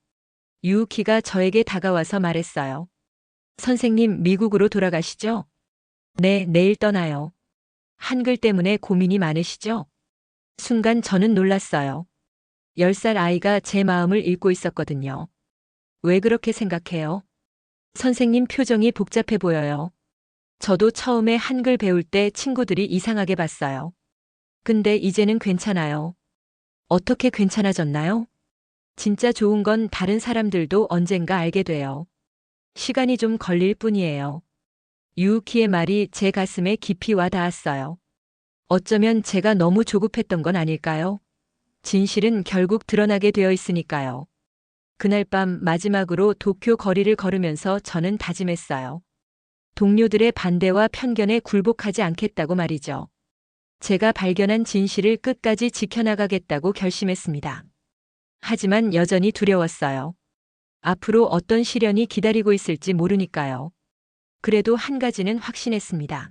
유우키가 저에게 다가와서 말했어요. 선생님, 미국으로 돌아가시죠? 네, 내일 떠나요. 한글 때문에 고민이 많으시죠? 순간 저는 놀랐어요. 10살 아이가 제 마음을 읽고 있었거든요. 왜 그렇게 생각해요? 선생님 표정이 복잡해 보여요. 저도 처음에 한글 배울 때 친구들이 이상하게 봤어요. 근데 이제는 괜찮아요. 어떻게 괜찮아졌나요? 진짜 좋은 건 다른 사람들도 언젠가 알게 돼요. 시간이 좀 걸릴 뿐이에요. 유우키의 말이 제 가슴에 깊이 와 닿았어요. 어쩌면 제가 너무 조급했던 건 아닐까요? 진실은 결국 드러나게 되어 있으니까요. 그날 밤 마지막으로 도쿄 거리를 걸으면서 저는 다짐했어요. 동료들의 반대와 편견에 굴복하지 않겠다고 말이죠. 제가 발견한 진실을 끝까지 지켜나가겠다고 결심했습니다. 하지만 여전히 두려웠어요. 앞으로 어떤 시련이 기다리고 있을지 모르니까요. 그래도 한 가지는 확신했습니다.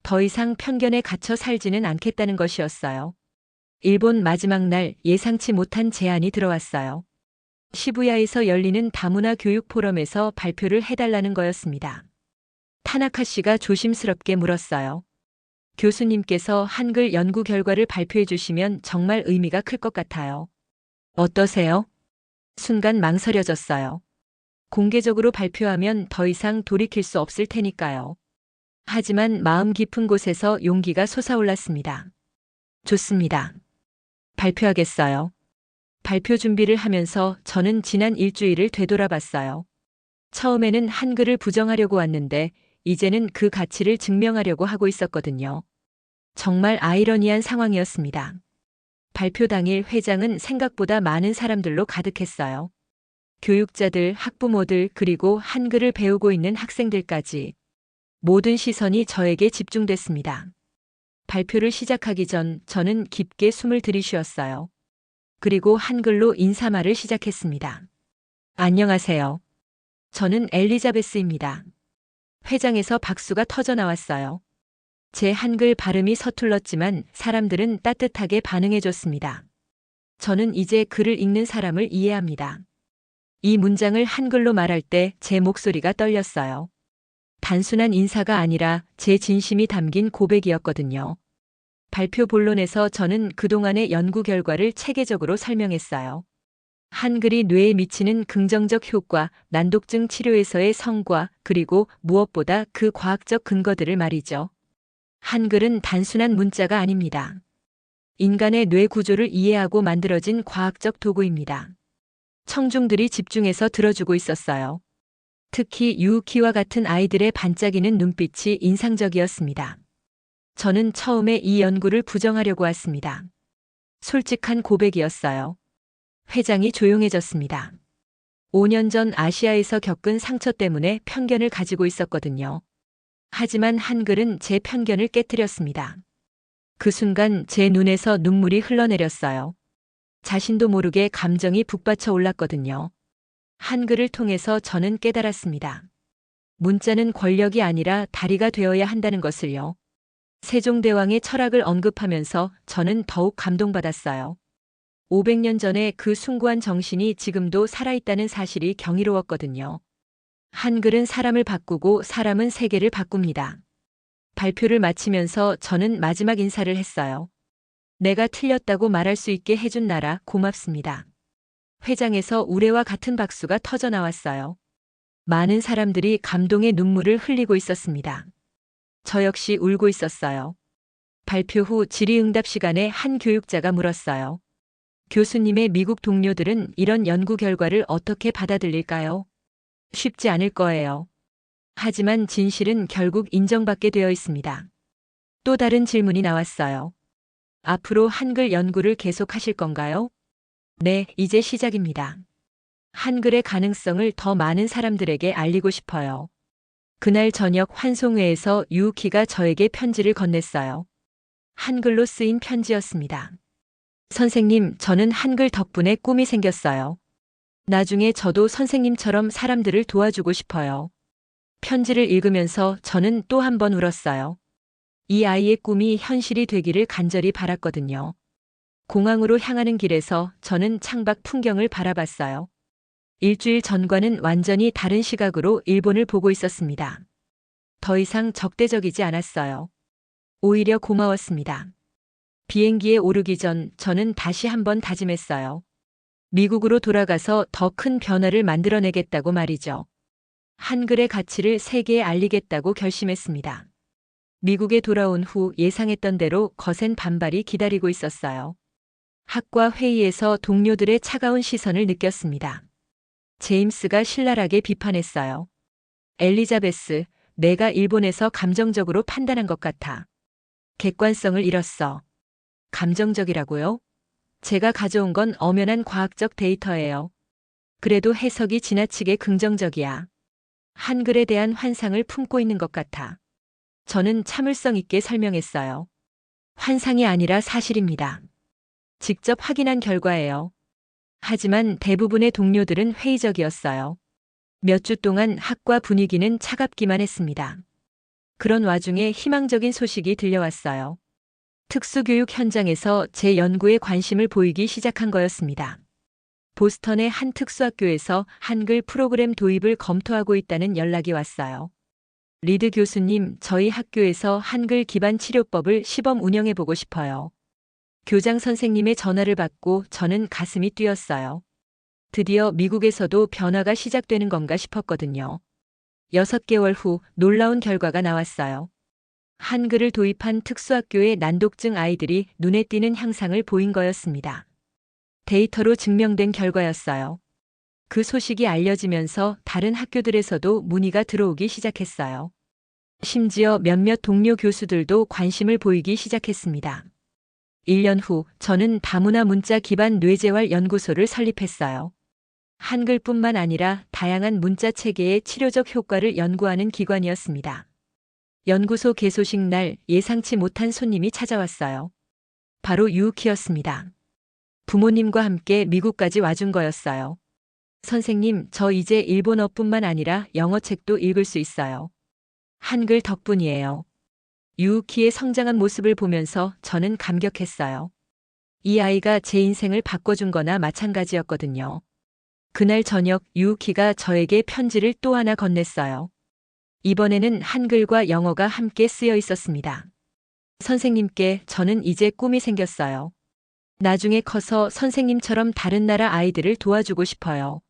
더 이상 편견에 갇혀 살지는 않겠다는 것이었어요. 일본 마지막 날 예상치 못한 제안이 들어왔어요. 시부야에서 열리는 다문화 교육 포럼에서 발표를 해달라는 거였습니다. 타나카 씨가 조심스럽게 물었어요. 교수님께서 한글 연구 결과를 발표해 주시면 정말 의미가 클 것 같아요. 어떠세요? 순간 망설여졌어요. 공개적으로 발표하면 더 이상 돌이킬 수 없을 테니까요. 하지만 마음 깊은 곳에서 용기가 솟아올랐습니다. 좋습니다. 발표하겠어요. 발표 준비를 하면서 저는 지난 일주일을 되돌아봤어요. 처음에는 한글을 부정하려고 왔는데 이제는 그 가치를 증명하려고 하고 있었거든요. 정말 아이러니한 상황이었습니다. 발표 당일 회장은 생각보다 많은 사람들로 가득했어요. 교육자들, 학부모들, 그리고 한글을 배우고 있는 학생들까지 모든 시선이 저에게 집중됐습니다. 발표를 시작하기 전 저는 깊게 숨을 들이쉬었어요. 그리고 한글로 인사말을 시작했습니다. 안녕하세요. 저는 엘리자베스입니다. 회장에서 박수가 터져 나왔어요. 제 한글 발음이 서툴렀지만 사람들은 따뜻하게 반응해줬습니다. 저는 이제 글을 읽는 사람을 이해합니다. 이 문장을 한글로 말할 때 제 목소리가 떨렸어요. 단순한 인사가 아니라 제 진심이 담긴 고백이었거든요. 발표 본론에서 저는 그동안의 연구 결과를 체계적으로 설명했어요. 한글이 뇌에 미치는 긍정적 효과, 난독증 치료에서의 성과, 그리고 무엇보다 그 과학적 근거들을 말이죠. 한글은 단순한 문자가 아닙니다. 인간의 뇌 구조를 이해하고 만들어진 과학적 도구입니다. 청중들이 집중해서 들어주고 있었어요. 특히 유우키와 같은 아이들의 반짝이는 눈빛이 인상적이었습니다. 저는 처음에 이 연구를 부정하려고 왔습니다. 솔직한 고백이었어요. 회장이 조용해졌습니다. 5년 전 아시아에서 겪은 상처 때문에 편견을 가지고 있었거든요. 하지만 한글은 제 편견을 깨뜨렸습니다. 그 순간 제 눈에서 눈물이 흘러내렸어요. 자신도 모르게 감정이 북받쳐 올랐거든요. 한글을 통해서 저는 깨달았습니다. 문자는 권력이 아니라 다리가 되어야 한다는 것을요. 세종대왕의 철학을 언급하면서 저는 더욱 감동받았어요. 500년 전에 그 숭고한 정신이 지금도 살아있다는 사실이 경이로웠거든요. 한글은 사람을 바꾸고 사람은 세계를 바꿉니다. 발표를 마치면서 저는 마지막 인사를 했어요. 내가 틀렸다고 말할 수 있게 해준 나라 고맙습니다. 회장에서 우레와 같은 박수가 터져 나왔어요. 많은 사람들이 감동의 눈물을 흘리고 있었습니다. 저 역시 울고 있었어요. 발표 후 질의응답 시간에 한 교육자가 물었어요. 교수님의 미국 동료들은 이런 연구 결과를 어떻게 받아들일까요? 쉽지 않을 거예요. 하지만 진실은 결국 인정받게 되어 있습니다. 또 다른 질문이 나왔어요. 앞으로 한글 연구를 계속하실 건가요? 네, 이제 시작입니다. 한글의 가능성을 더 많은 사람들에게 알리고 싶어요. 그날 저녁 환송회에서 유우키가 저에게 편지를 건넸어요. 한글로 쓰인 편지였습니다. 선생님, 저는 한글 덕분에 꿈이 생겼어요. 나중에 저도 선생님처럼 사람들을 도와주고 싶어요. 편지를 읽으면서 저는 또 한 번 울었어요. 이 아이의 꿈이 현실이 되기를 간절히 바랐거든요. 공항으로 향하는 길에서 저는 창밖 풍경을 바라봤어요. 일주일 전과는 완전히 다른 시각으로 일본을 보고 있었습니다. 더 이상 적대적이지 않았어요. 오히려 고마웠습니다. 비행기에 오르기 전 저는 다시 한번 다짐했어요. 미국으로 돌아가서 더 큰 변화를 만들어내겠다고 말이죠. 한글의 가치를 세계에 알리겠다고 결심했습니다. 미국에 돌아온 후 예상했던 대로 거센 반발이 기다리고 있었어요. 학과 회의에서 동료들의 차가운 시선을 느꼈습니다. 제임스가 신랄하게 비판했어요. 엘리자베스, 내가 일본에서 감정적으로 판단한 것 같아. 객관성을 잃었어. 감정적이라고요? 제가 가져온 건 엄연한 과학적 데이터예요. 그래도 해석이 지나치게 긍정적이야. 한글에 대한 환상을 품고 있는 것 같아. 저는 참을성 있게 설명했어요. 환상이 아니라 사실입니다. 직접 확인한 결과예요. 하지만 대부분의 동료들은 회의적이었어요. 몇 주 동안 학과 분위기는 차갑기만 했습니다. 그런 와중에 희망적인 소식이 들려왔어요. 특수교육 현장에서 제 연구에 관심을 보이기 시작한 거였습니다. 보스턴의 한 특수학교에서 한글 프로그램 도입을 검토하고 있다는 연락이 왔어요. 리드 교수님, 저희 학교에서 한글 기반 치료법을 시범 운영해 보고 싶어요. 교장 선생님의 전화를 받고 저는 가슴이 뛰었어요. 드디어 미국에서도 변화가 시작되는 건가 싶었거든요. 6개월 후 놀라운 결과가 나왔어요. 한글을 도입한 특수학교의 난독증 아이들이 눈에 띄는 향상을 보인 거였습니다. 데이터로 증명된 결과였어요. 그 소식이 알려지면서 다른 학교들에서도 문의가 들어오기 시작했어요. 심지어 몇몇 동료 교수들도 관심을 보이기 시작했습니다. 1년 후 저는 다문화 문자 기반 뇌재활 연구소를 설립했어요. 한글뿐만 아니라 다양한 문자 체계의 치료적 효과를 연구하는 기관이었습니다. 연구소 개소식 날 예상치 못한 손님이 찾아왔어요. 바로 유우키였습니다. 부모님과 함께 미국까지 와준 거였어요. 선생님, 저 이제 일본어뿐만 아니라 영어 책도 읽을 수 있어요. 한글 덕분이에요. 유우키의 성장한 모습을 보면서 저는 감격했어요. 이 아이가 제 인생을 바꿔준 거나 마찬가지였거든요. 그날 저녁 유우키가 저에게 편지를 또 하나 건넸어요. 이번에는 한글과 영어가 함께 쓰여 있었습니다. 선생님께 저는 이제 꿈이 생겼어요. 나중에 커서 선생님처럼 다른 나라 아이들을 도와주고 싶어요.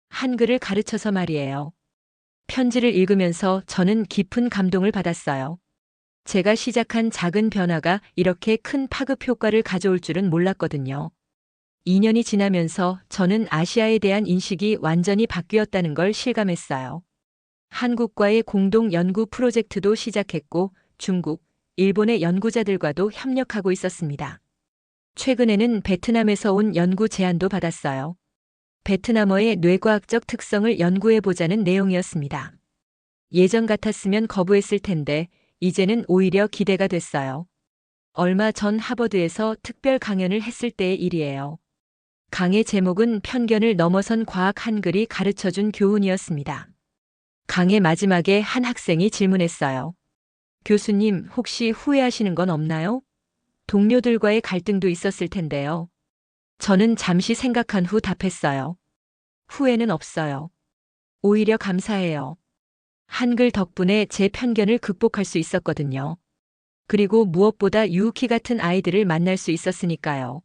한글을 가르쳐서 말이에요. 편지를 읽으면서 저는 깊은 감동을 받았어요. 제가 시작한 작은 변화가 이렇게 큰 파급 효과를 가져올 줄은 몰랐거든요. 2년이 지나면서 저는 아시아에 대한 인식이 완전히 바뀌었다는 걸 실감했어요. 한국과의 공동 연구 프로젝트도 시작했고 중국, 일본의 연구자들과도 협력하고 있었습니다. 최근에는 베트남에서 온 연구 제안도 받았어요. 베트남어의 뇌과학적 특성을 연구해보자는 내용이었습니다. 예전 같았으면 거부했을 텐데 이제는 오히려 기대가 됐어요. 얼마 전 하버드에서 특별 강연을 했을 때의 일이에요. 강의 제목은 편견을 넘어선 과학 한글이 가르쳐준 교훈이었습니다. 강의 마지막에 한 학생이 질문했어요. 교수님, 혹시 후회하시는 건 없나요? 동료들과의 갈등도 있었을 텐데요. 저는 잠시 생각한 후 답했어요. 후회는 없어요. 오히려 감사해요. 한글 덕분에 제 편견을 극복할 수 있었거든요. 그리고 무엇보다 유우키 같은 아이들을 만날 수 있었으니까요.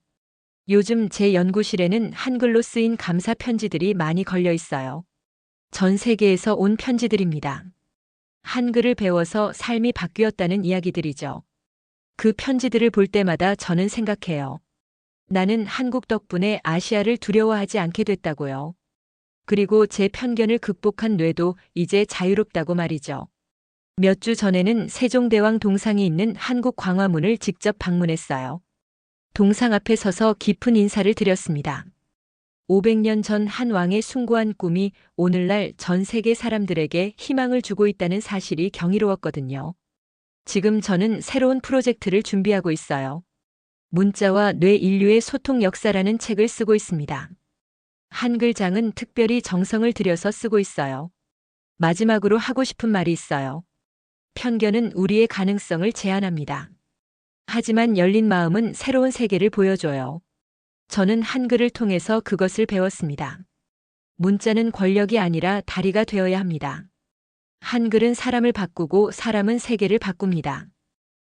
요즘 제 연구실에는 한글로 쓰인 감사 편지들이 많이 걸려 있어요. 전 세계에서 온 편지들입니다. 한글을 배워서 삶이 바뀌었다는 이야기들이죠. 그 편지들을 볼 때마다 저는 생각해요. 나는 한국 덕분에 아시아를 두려워하지 않게 됐다고요. 그리고 제 편견을 극복한 뇌도 이제 자유롭다고 말이죠. 몇 주 전에는 세종대왕 동상이 있는 한국 광화문을 직접 방문했어요. 동상 앞에 서서 깊은 인사를 드렸습니다. 500년 전 한 왕의 숭고한 꿈이 오늘날 전 세계 사람들에게 희망을 주고 있다는 사실이 경이로웠거든요. 지금 저는 새로운 프로젝트를 준비하고 있어요. 문자와 뇌 인류의 소통 역사라는 책을 쓰고 있습니다. 한글장은 특별히 정성을 들여서 쓰고 있어요. 마지막으로 하고 싶은 말이 있어요. 편견은 우리의 가능성을 제한합니다. 하지만 열린 마음은 새로운 세계를 보여줘요. 저는 한글을 통해서 그것을 배웠습니다. 문자는 권력이 아니라 다리가 되어야 합니다. 한글은 사람을 바꾸고 사람은 세계를 바꿉니다.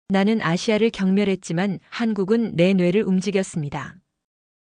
나는 아시아를 경멸했지만 한국은 내 뇌를 움직였습니다.